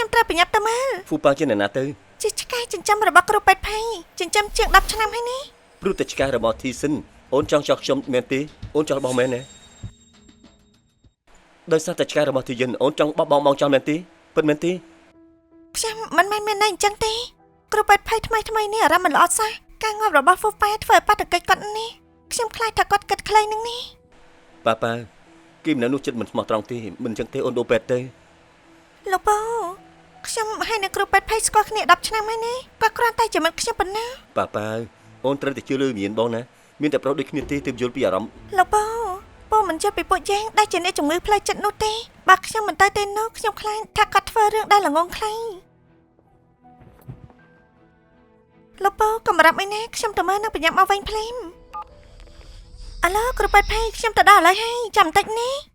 ខ្ញុំត្រូវប្រញាប់ទៅមើល ហ្វូប៉ាជាអ្នកណាទៅ ជាឆ្កែចិញ្ចឹមរបស់គ្រូពេទ្យភ័យចិញ្ចឹមជាង10ឆ្នាំហើយនេះ ព្រោះតែឆ្កែរបស់ធីសិនអូនចង់ចោះខ្ញុំមែនទេអូនចោះបោះមែនទេដោយសារតែឆ្កែរបស់ធីយិនអូនចង់បោះបង់បងចោលមែនទេពិតមែនទេ ខ្ញុំមិនមែនមានន័យអញ្ចឹងទេគ្រូពេទ្យភ័យថ្មីនេះអារម្មណ៍មិនល្អសោះការងាប់របស់ហ្វូប៉ាធ្វើឲ្យបាត់តកិច្ចគាត់នេះខ្ញុំខ្លាចថាគាត់គិតខ្លីនឹងនេះ ប៉ាគេមិននៅនោះចិត្តមិនស្មោះត្រង់ទេមិនអញ្ចឹងទេអូនដូរពេទ្យទេ លោកពូខ្ញុំហើយអ្នកគ្រូពេទ្យភ័យស្គាល់គ្នា10ឆ្នាំហើយនេះគាត់គ្រាន់តែជាមិត្តខ្ញុំប៉ុណ្ណា ប៉ាអូនត្រូវតែជឿលើមានបងណាមានតែប្រុសដូចគ្នាទេទើបយល់ពីអារម្មណ៍ លោកពូមិនជឿពីពួកយើងដែលជាអ្នកជំងឺផ្លូវចិត្តនោះទេបើខ្ញុំមិនទៅទេនោះខ្ញុំខ្លាចថាគាត់ធ្វើរឿងដែលល្ងងខ្លីលោកពូកំរាប់អីណាខ្ញុំទៅមើលនឹងបញ្ញាប់មកវិញភ្លាមអាឡូគ្រូពេទ្យភ័យខ្ញុំទៅដល់ឥឡូវហើយចាំបន្តិចនេះ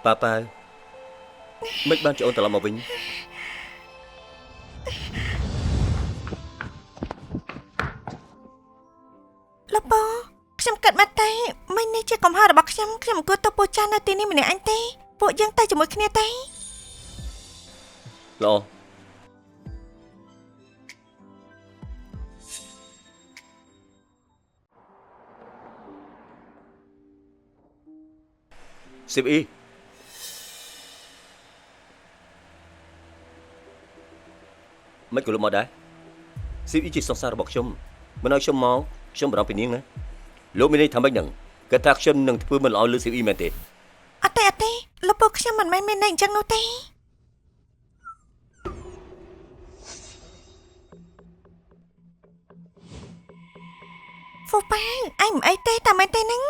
ប៉ាមិនបានចូលអូនត្រឡប់មកវិញ លោកពូខ្ញុំគិតមកតែមិននេះជាកំហុសរបស់ខ្ញុំអង្គុយទៅពូចាស់នៅទីនេះម្នាក់អញទេពួកយើងទៅជាមួយគ្នាទេ ល្អសិបអ៊ីមិនក៏លុបមកដែរសិបអ៊ីជាសង្សាររបស់ខ្ញុំមិនឲ្យខ្ញុំមកខ្ញុំបារម្ភពីនាងណាលោកមានន័យថាម៉េចហ្នឹងគាត់ថាខ្ញុំនឹងធ្វើមិនល្អលើសិបអ៊ីមែនទេ អត់ទេលោកពូខ្ញុំមិនមែនមានន័យអញ្ចឹងនោះទេហ្វូប៉ាអញមិនអីទេតែមែនទេហ្នឹង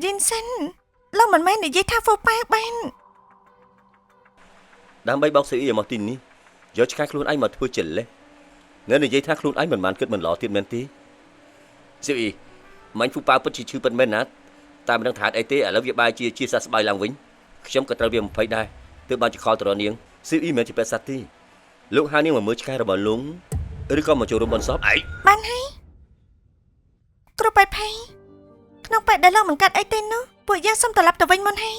យិនសិនលោកមិនមែននិយាយថាហ្វូប៉ាបាន ដើម្បីបោកសិបអ៊ីមកទីនេះយកឆ្កែខ្លួនឯងមកធ្វើចិលេសនៅនិយាយថាខ្លួនឯងមិនបានគិតមិនល្អទៀតមែនទេសិបអ៊ីមាញ់ហ្វូប៉ាពិតជាឈឺពិតមែនណាតែមិនដឹងថាហេតុអីទេឥឡូវវាបែរជាសះស្បើយឡើងវិញខ្ញុំក៏ត្រូវវា20ដែរទើបបានជាខលទៅរកនាងសិបអ៊ីមិនជាពេទ្យសត្វទេលោកហៅនាងមកមើលឆ្កែរបស់លោកឬក៏មកចូលរួមបន់សពឯង បានហើយគ្រូពេទ្យភ័យក្នុងពេលដែលលោកមិនកាត់អីទេនោះពួកយើងសុំត្រឡប់ទៅវិញមុនហើយ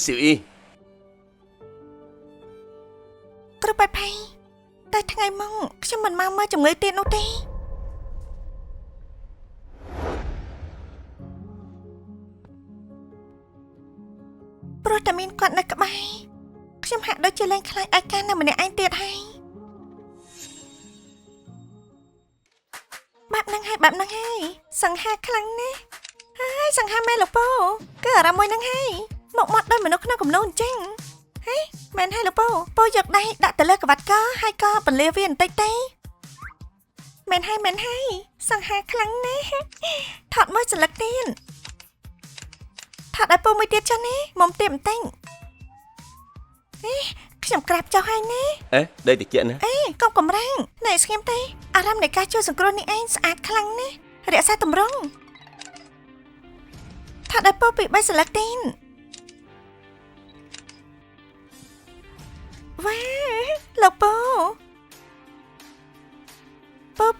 សិបអ៊ី គ្រូពេទ្យភ័យតែថ្ងៃម៉ងខ្ញុំមិនមកមើលជំងឺទៀតនោះទេព្រោះតែមានគាត់នៅក្បែរខ្ញុំហាក់ដូចជាលែងខ្លាចឯកានៅម្នាក់ឯងទៀតហើយបែបហ្នឹងហើយសង្ហាខ្លាំងណាស់ហើយសង្ហាមែនលោកពូគឺអារម្មណ៍មួយហ្នឹងហើយមកមាត់ដោយមនុស្សក្នុងគំនូរអញ្ចឹងហេមែនហើយលោកពូយកដៃដាក់ទៅលើក្បាត់កហើយក៏បន្លាវាបន្តិចទេមែនហើយសង្ហាខ្លាំងណាស់ថតមួយសន្លឹកទៀតថតឲ្យពូមួយទៀតចុះនេះមុំទៀតបន្តិចខ្ញុំក្រាបចុះហើយណា អេដេកតិចណា កុំកំរាំងណែស្ងៀមទេអារម្មណ៍នៃការជួយសង្គ្រោះនេះឯងស្អាតខ្លាំងណាស់រក្សាតម្រង់ថតឲ្យពូពី3សន្លឹកទៀតវ៉ាលោកពូ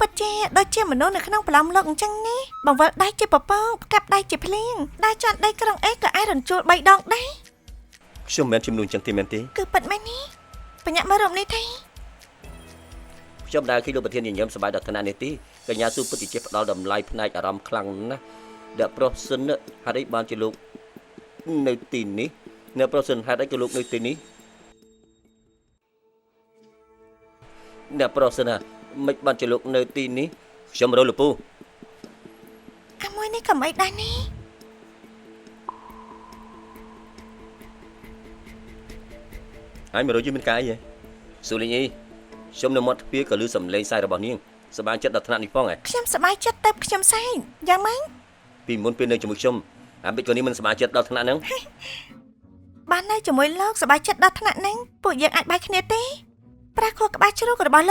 ពិតជាដូចជាមនុស្សនៅក្នុងប្រឡំលោកអញ្ចឹងនេះបង្វិលដៃជាពពកផ្កាប់ដៃជាភ្លៀងដៃចាន់ដៃក្រុងអេក៏អាចរំជួល3ដងដែរ ខ្ញុំមិនជំនួសចឹងទេមែនទេ គឺពិតមែននេះបញ្ញាមើលរូបនេះទេ ខ្ញុំដើរឃើញលោកប្រធានញញឹមសប្បាយដល់ថ្នាក់នេះទេកញ្ញាស៊ូពិតជាផ្ដល់តម្លៃផ្នែកអារម្មណ៍ខ្លាំងណាស់ដែលប្រុសសិនហេតុអីបានជាលោកនៅទីនេះនៅប្រុសសិនហេតុអីក៏លោកនៅទីនេះអ្នកប្រុសសិនមិនបានជាលោកនៅទីនេះខ្ញុំរលពូ អាមួយនេះក៏មិនដែរនេះ ហើយមករយមានកាយហ៎ស៊ូលីងអីខ្ញុំនៅមាត់ទ្វារក៏ឮសំឡេងសាយរបស់នាងសប្បាយចិត្តដល់ថ្នាក់នេះផងហ៎ ខ្ញុំសប្បាយចិត្តទៅខ្ញុំសែងយ៉ាងម៉េច ពីមុនពេលនៅជាមួយខ្ញុំអាបិចក៏នេះមិនសប្បាយចិត្តដល់ថ្នាក់ហ្នឹង បាននៅជាមួយលោកសប្បាយចិត្តដល់ថ្នាក់ហ្នឹងពួកយើងអាចបាយគ្នាទេប្រាស់ខួរក្បាលជ្រូករបស់